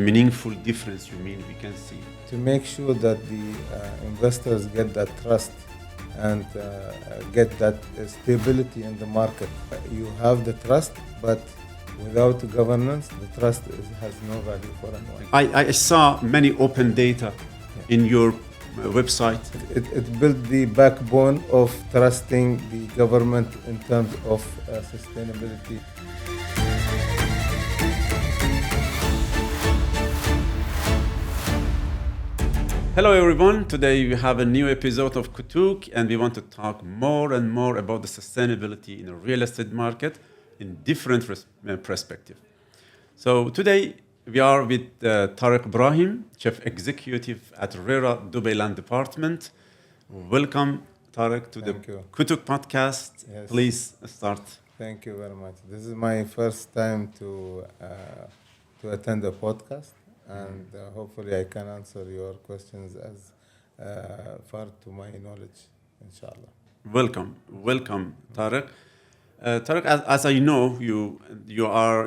meaningful difference you mean we can see? To make sure that the investors get that trust and get that stability in the market. You have the trust, but without governance, the trust has no value for anyone. I saw many open data in your website. It built the backbone of trusting the government in terms of sustainability. Hello everyone, today we have a new episode of Kotook and we want to talk more and more about the sustainability in the real estate market in different perspectives. So today we are with Tariq Ibrahim, Chief Executive at RERA Dubai Land Department. Welcome Tariq to the Kotook podcast. Yes. Please start. Thank you very much. This is my first time to attend a podcast. And hopefully I can answer your questions as far to my knowledge, inshallah. Welcome, Tariq. Tariq, as I know, you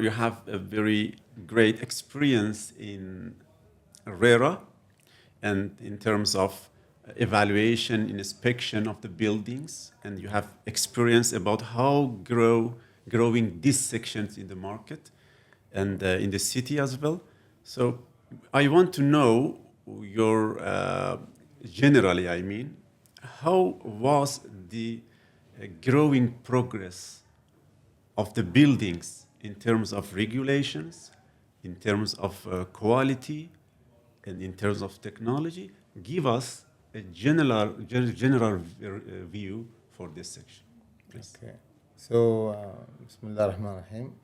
have a very great experience in RERA and in terms of evaluation, inspection of the buildings, and you have experience about how growing these sections in the market and in the city as well. So I want to know your, generally, how was the growing progress of the buildings in terms of regulations, in terms of quality, and in terms of technology? Give us a general view for this section, please. Okay. So, Bismillah ar-Rahman ar-Rahim.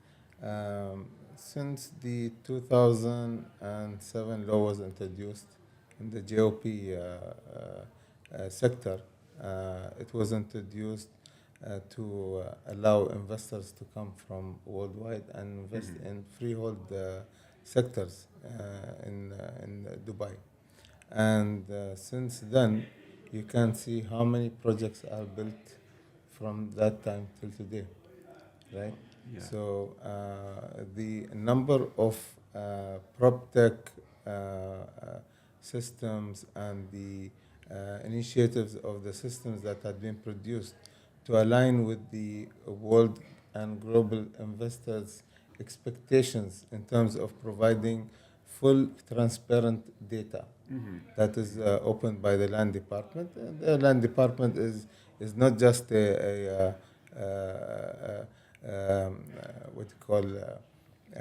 Since the 2007 law was introduced in the GOP sector, it was introduced to allow investors to come from worldwide and invest in freehold sectors in Dubai. And since then, you can see how many projects are built from that time till today, right? Yeah. So the number of PropTech systems and the initiatives of the systems that had been produced to align with the world and global investors' expectations in terms of providing full transparent data that is opened by the Land Department. And the Land Department is not just a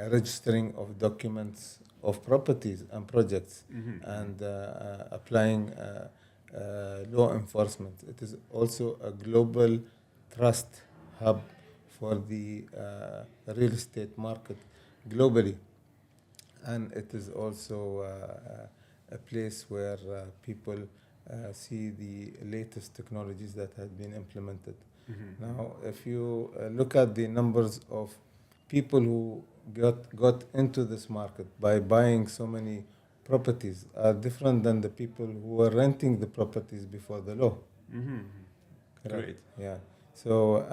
registering of documents of properties and projects and applying law enforcement. It is also a global trust hub for the real estate market globally. And it is also a place where people see the latest technologies that have been implemented. Now, if you look at the numbers of people who got into this market by buying so many properties are different than the people who were renting the properties before the law. Great. Yeah. So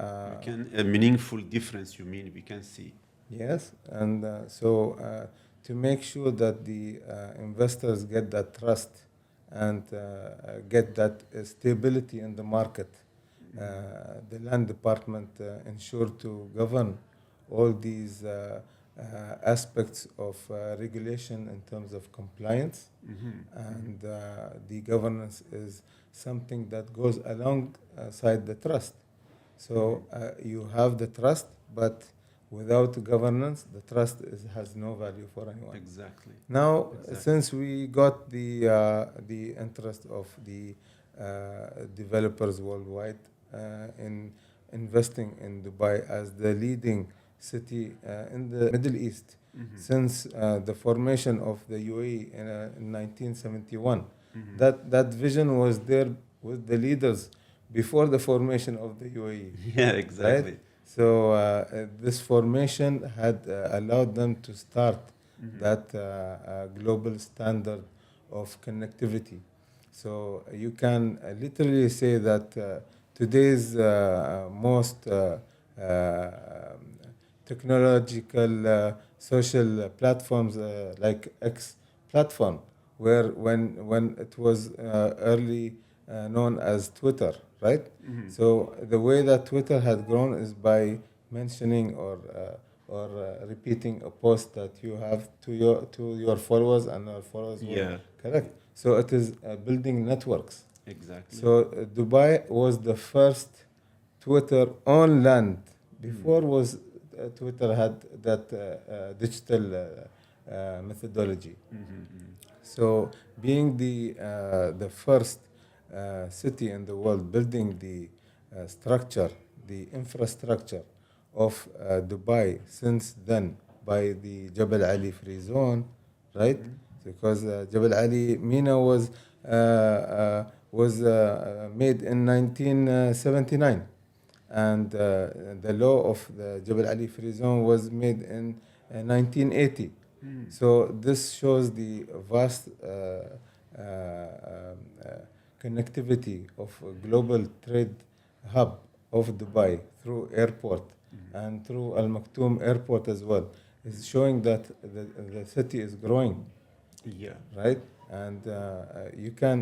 a meaningful difference, you mean, we can see. Yes, and to make sure that the investors get that trust and get that stability in the market, the Land Department ensured to govern all these aspects of regulation in terms of compliance, and the governance is something that goes alongside the trust. So you have the trust, but without governance, the trust has no value for anyone. Exactly. Now, since we got the interest of the developers worldwide in investing in Dubai as the leading city in the Middle East, since the formation of the UAE in 1971, that vision was there with the leaders before the formation of the UAE. Yeah, exactly. Right? So this formation had allowed them to start that global standard of connectivity. So you can literally say that today's most technological social platforms like X platform, where when it was early known as Twitter, right? So the way that Twitter had grown is by mentioning or repeating a post that you have to your followers, and your followers will Yeah, correct. So it is building networks. exactly. So Dubai was the first Twitter on land. Before was Twitter had that digital methodology. So being the first city in the world building the structure, the infrastructure of Dubai since then by the Jabal Ali Free Zone, right? Because Jabal Ali Mina was made in 1979, and the law of the Jabal Ali Free Zone was made in 1980. So this shows the vast connectivity of a global trade hub of Dubai through airport and through Al Maktoum airport as well. It's showing that the city is growing, Yeah. right? And you can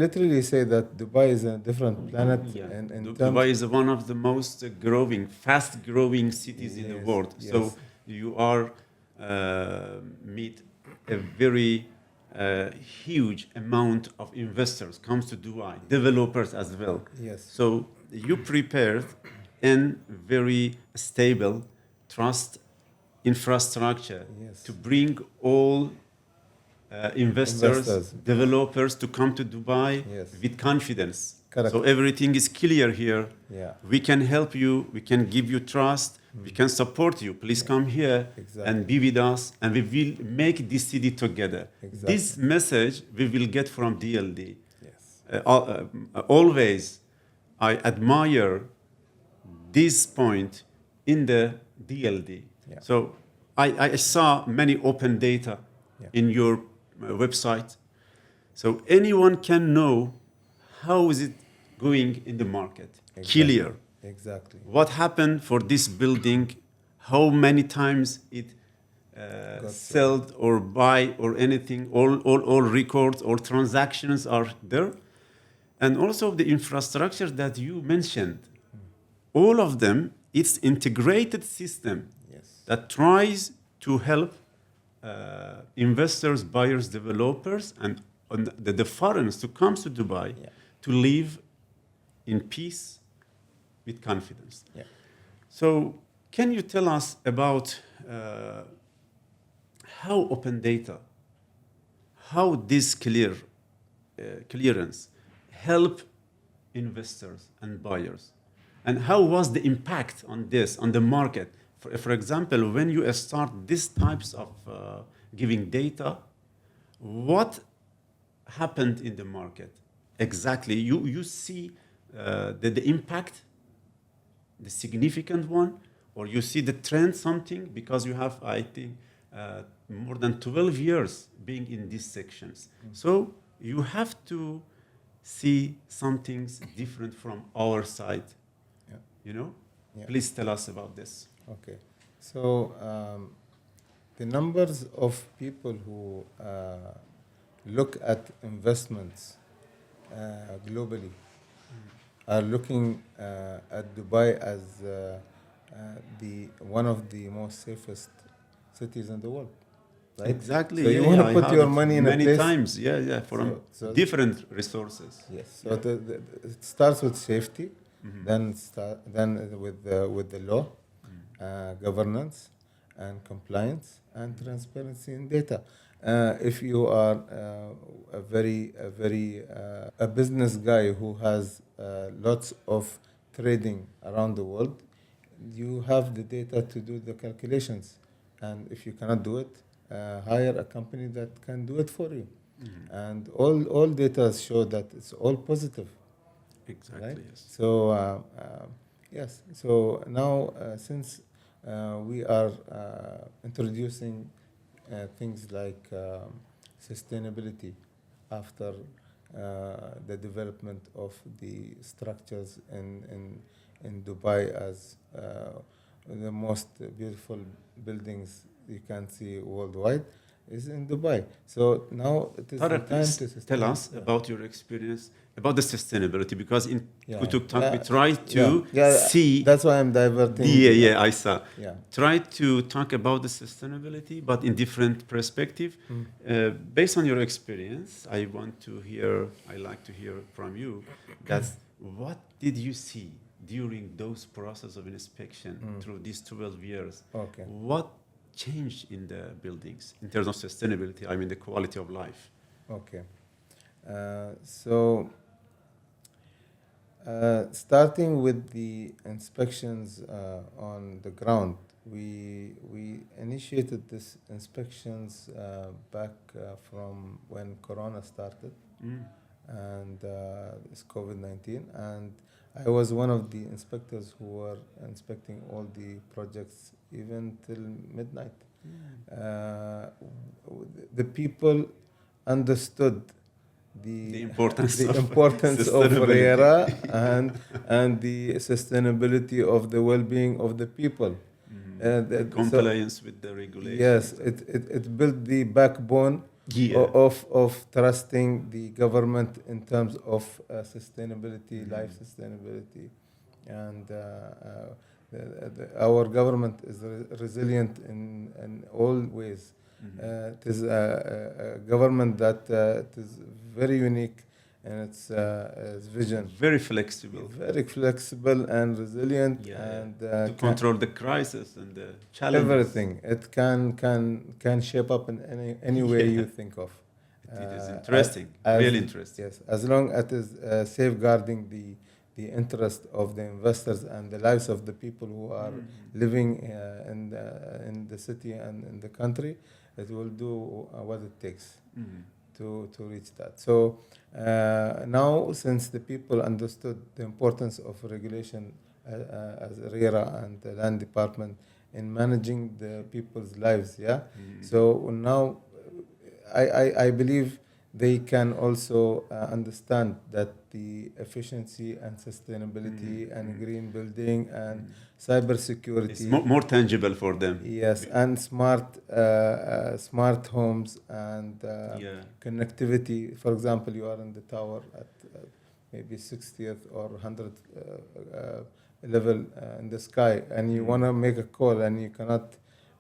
literally say that Dubai is a different planet Yeah. in terms. Dubai is one of the most growing, fast growing cities in the Yes, world. So yes. you are meet a very huge amount of investors comes to Dubai, developers as well. Yes. So you prepared in very stable trust infrastructure Yes. to bring all investors, Investors. developers to come to Dubai Yes. with confidence. Correct. So everything is clear here. Yeah. We can help you. We can give you trust. We can support you. Please come here Exactly. and be with us, and we will make this city together. Exactly. This message we will get from DLD. Yes. Always, I admire this point in the DLD. Yeah. So I saw many open data Yeah. in your website. So anyone can know how is it going in the market. Exactly. Clear. Exactly. What happened for this building, how many times it Got sold or buy or anything, all records or transactions are there. And also the infrastructure that you mentioned, all of them, it's integrated system Yes. that tries to help investors, buyers, developers, and the foreigners to come to Dubai Yeah. to live in peace with confidence. Yeah. So, can you tell us about how open data, how this clearance help investors and buyers, and how was the impact on this on the market? For example, when you start these types of giving data, what happened in the market exactly? You see the impact, the significant one, or you see the trend something because you have, I think, more than 12 years being in these sections. So you have to see some things different from our side. Yeah. You know? Yeah. Please tell us about this. Okay. So the numbers of people who look at investments globally are looking at Dubai as the one of the most safest cities in the world, right? Exactly. So you want to put your money in a many place. times. Yeah, from So different resources. yes. So it starts with safety, then with the law, governance, and compliance, and transparency in data. If you are a business guy who has lots of trading around the world, you have the data to do the calculations. And if you cannot do it, hire a company that can do it for you. And all data show that it's all positive. Exactly. Right? Yes. So yes. So now since we are introducing things like sustainability after the development of the structures in Dubai as the most beautiful buildings you can see worldwide is in Dubai. So now it is the Tariq, time please to tell sustain. us about your experience about the sustainability, because in Yeah. Kotook Talk we Yeah. try to see That's why I'm diverting. yeah, I saw. Yeah. Try to talk about the sustainability, but in different perspective. Based on your experience, I like to hear from you. That's what did you see during those process of inspection through these 12 years? Okay. What changed in the buildings in terms of sustainability? I mean, the quality of life. Okay. So starting with the inspections on the ground, we initiated this inspections back from when Corona started, and it's COVID-19, and I was one of the inspectors who were inspecting all the projects even till midnight. The people understood The importance the of importance of sustainability. RERA and the sustainability of the well-being of the people. Compliance with the regulations. Yes, it built the backbone Yeah. of trusting the government in terms of sustainability, life sustainability, and our government is resilient in all ways. It is a government that it is very unique in its vision. Very flexible. Very flexible and resilient, and to control the crisis and the challenges. everything. It can shape up in any way you think of. It is interesting, really interesting. Yes, as long as it is safeguarding the interest of the investors and the lives of the people who are living in the city and in the country, it will do what it takes to reach that. So now, since the people understood the importance of regulation as RERA and the land department in managing the people's lives, so now I believe they can also understand that the efficiency and sustainability and green building and cybersecurity. It's more tangible for them. Yes, and smart homes and connectivity. For example, you are in the tower at maybe 60th or 100th level in the sky, and you want to make a call, and you cannot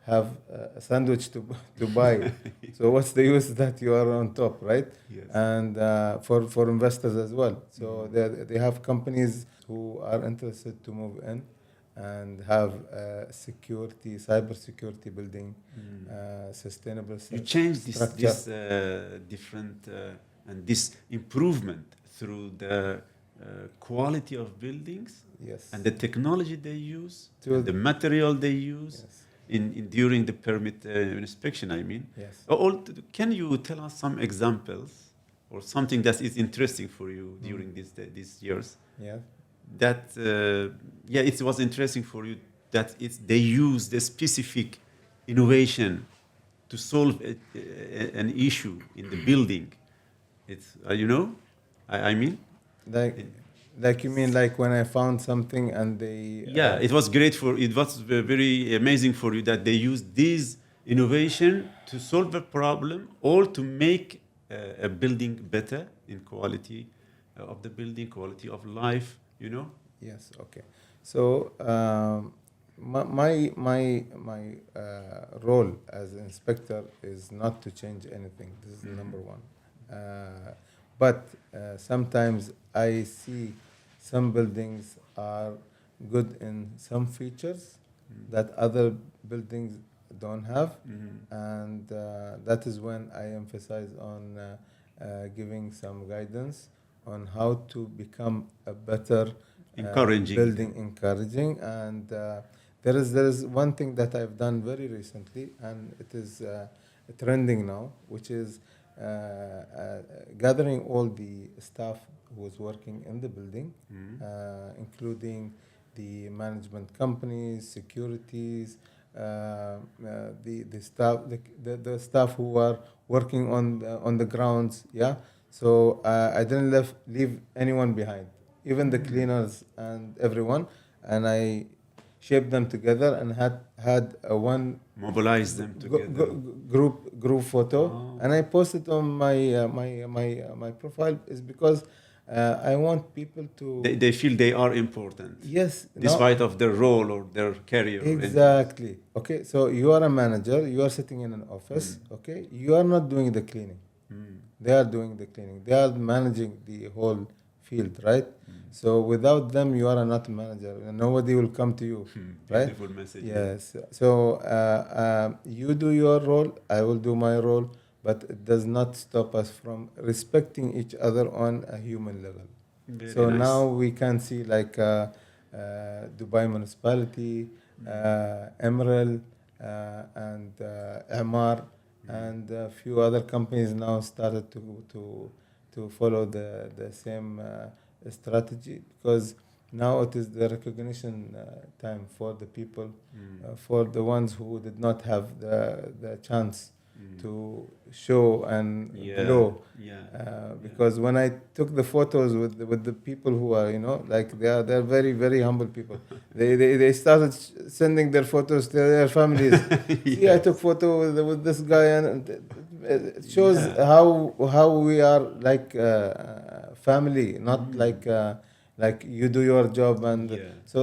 have a sandwich to buy. So what's the use that you are on top, right? Yes. And for investors as well. So they have companies who are interested to move in and have cyber security building, sustainable. You change this different and this improvement through the quality of buildings, yes, and the technology they use, and the material they use. Yes. During the permit inspection, I mean. Yes. Can you tell us some examples or something that is interesting for you during these years? Yeah. That it was interesting for you that they use the specific innovation to solve an issue in the building. It's I mean. Like you mean like when I found something and they... it was very amazing for you that they used this innovation to solve a problem or to make a building better in quality of the building, quality of life, Yes, okay. So my role as an inspector is not to change anything. This is number one. But sometimes I see some buildings are good in some features that other buildings don't have, and that is when I emphasize on giving some guidance on how to become a better building, encouraging. And there is one thing that I've done very recently, and it is trending now, which is gathering all the staff who is working in the building, including the management companies, securities, the staff who are working on the grounds. So I didn't leave anyone behind, even the cleaners and everyone. And I shape them together, and had one Mobilize them together. group photo, Oh. and I posted on my profile is because I want people to They feel they are important. yes no Despite of their role or their career. or interest. exactly okay. So you are a manager, you are sitting in an office, okay, you are not doing the cleaning, they are doing the cleaning, they are managing the whole field, right? So without them you are not a manager and nobody will come to you, right? Beautiful message. Yes. So you do your role, I will do my role, but it does not stop us from respecting each other on a human level. Very So nice. now we can see like Dubai municipality, Emerald, and Amar, and a few other companies now started to follow the same strategy, because now it is the recognition time for the people, for the ones who did not have the chance to show and Yeah. glow. Yeah. Because when I took the photos with the people who are, like they're very, very humble people. They started sending their photos to their families. See, I took photo with this guy, and it shows Yeah. how we are like family, not like you do your job, and Yeah. so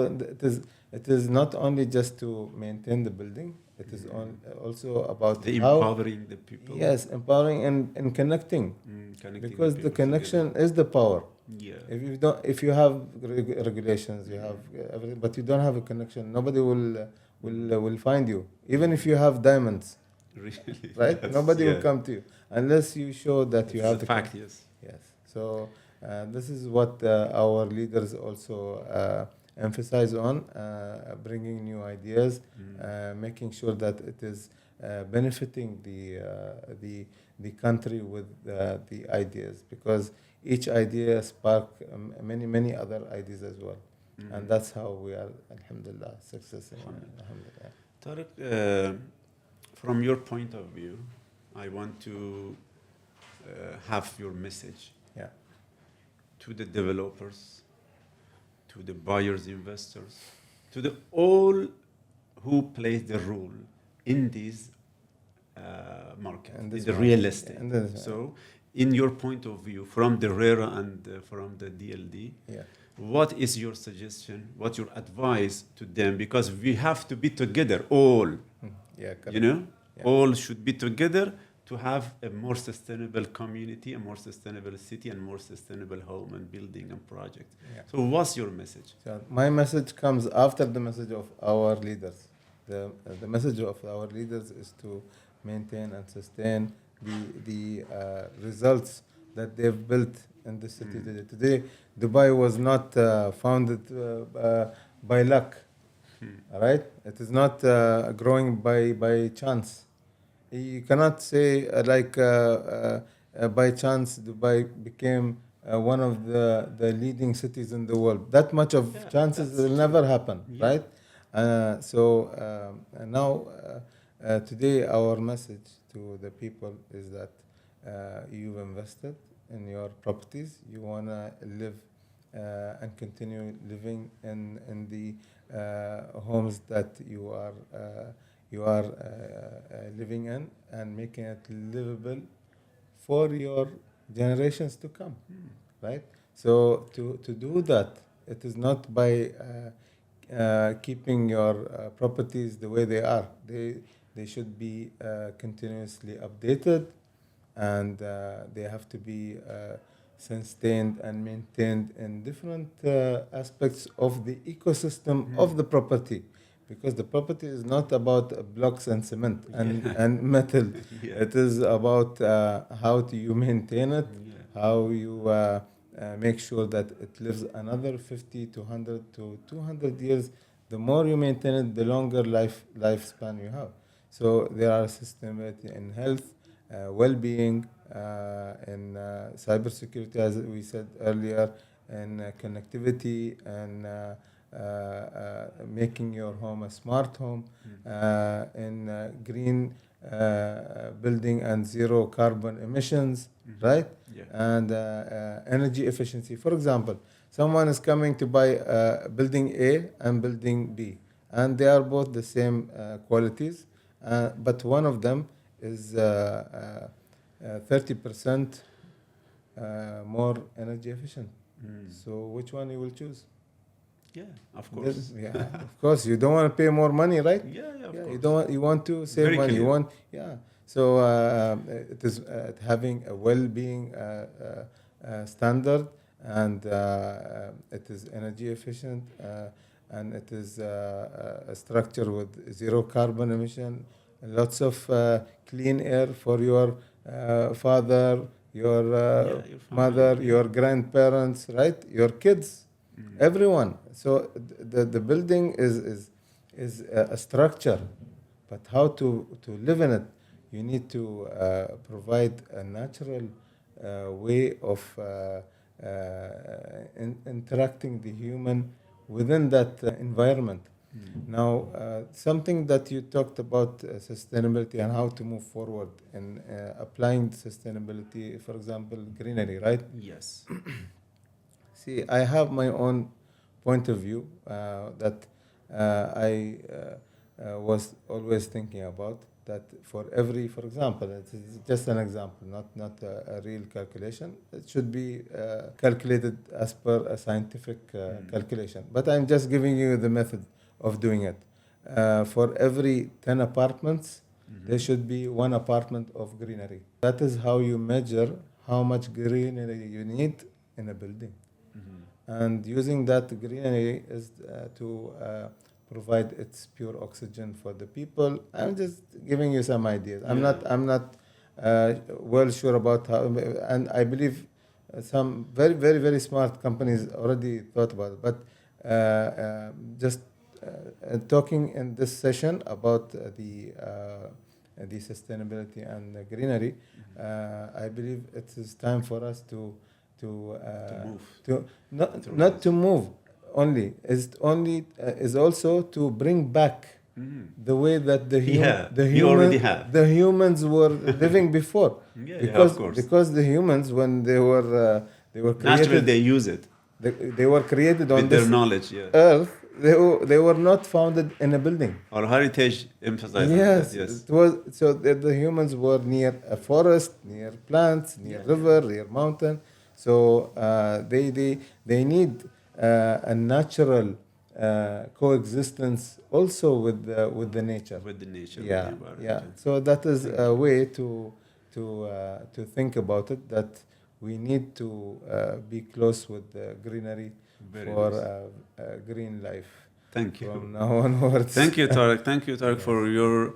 it is not only just to maintain the building. It is also about The how empowering the people. yes, empowering and connecting, Connecting because the people connection together. is the power. Yeah. If you have regulations, you have everything, but you don't have a connection, nobody will find you. Even if you have diamonds, Really. right? Yes, Nobody yeah. will come to you unless you show that you It's have a the fact, yes. yes. So this is what our leaders also emphasize on, bringing new ideas, making sure that it is benefiting the country with the ideas, because each idea spark many other ideas as well, and that's how we are, alhamdulillah, successful. Alhamdulillah. Tariq, from your point of view, I want to have your message Yeah. to the developers, to the buyers, investors, to the all who play the role in this market, And in this the market, real yeah, estate. and this- So, in your point of view, from the RERA and from the DLD, Yeah. what is your suggestion? What's your advice to them? Because we have to be together, all. Yeah. Correct. You know, Yeah. all should be together to have a more sustainable community, a more sustainable city, and more sustainable home and building and project. Yeah. So, what's your message? So my message comes after the message of our leaders. The message of our leaders is to maintain and sustain the results that they've built in the city today. Today, Dubai was not founded by luck. All right, it is not growing by chance. You cannot say by chance Dubai became one of the leading cities in the world. That much of Yeah, chances that's will true. never happen, Yeah. right? Now today our message to the people is that you've invested in your properties. You wanna live and continue living in the homes that you are living in, and making it livable for your generations to come, right? So to do that, it is not by keeping your properties the way they are. They should be continuously updated, and they have to be sustained and maintained in different aspects of the ecosystem of the property, because the property is not about blocks and cement and metal. Yeah. It is about how do you maintain it, Yeah. how you make sure that it lives another 50 to 100 to 200 years. The more you maintain it, the longer lifespan you have. So there are systems in health, well-being, in cybersecurity, as we said earlier, and connectivity, and making your home a smart home, in green building and zero carbon emissions, right? Yeah. And energy efficiency. For example, someone is coming to buy building A and building B. and they are both the same qualities, but one of them is 30% more energy efficient. So which one you will choose? Yeah, of course. Of course. You don't want to pay more money, right? Yeah, of course. You don't want. You want to save Very money. clear. You want. Yeah. So it is having a well-being standard, and it is energy efficient, and it is a structure with zero carbon emission, lots of clean air for your father, your Your mother, family, your grandparents, right? Your kids, everyone. So the building is a structure, but how to live in it? You need to provide a natural way of interacting the human within that environment. Now, something that you talked about sustainability and how to move forward in applying sustainability, for example, greenery, right? Yes. See, I have my own point of view that I was always thinking about. That for example, it is just an example, not a real calculation. It should be calculated as per a scientific calculation. But I'm just giving you the method of doing it. For every 10 apartments, there should be one apartment of greenery. That is how you measure how much greenery you need in a building. And using that greenery is to provide its pure oxygen for the people. I'm just giving you some ideas. I'm not well sure about how, and I believe some very, very, very smart companies already thought about it. But just talking in this session about the sustainability and the greenery, I believe it is time for us to not to move only is also to bring back the way that the humans were living before. Because the humans, when they were created, naturally they use it. They were created on with this their knowledge, earth. They were not founded in a building. Our heritage emphasizes yes, that. Yes, it was so that the humans were near a forest, near plants, near river, near mountain. So they need a natural coexistence also with the nature. With the nature. Yeah, with the environment. yeah. So that is a way to think about it. That we need to be close with the greenery for green life. Thank you. From now onwards. Thank you, Tariq. Thank you, Tariq, for your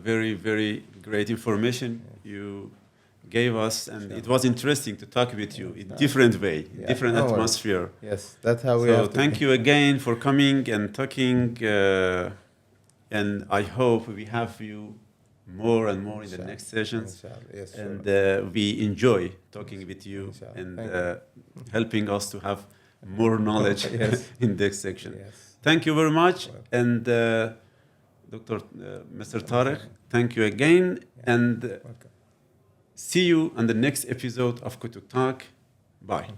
very, very great information you gave us, and it was interesting to talk with you in different way, different atmosphere. Yes, that's how we have to thank you again for coming and talking, and I hope we have you more and more in the next sessions. Yes, and we enjoy talking with you and helping us to have more knowledge in this section. Yes. Thank you very much, and Mr. Tariq, thank you again, and see you on the next episode of Kotook Talk. Bye.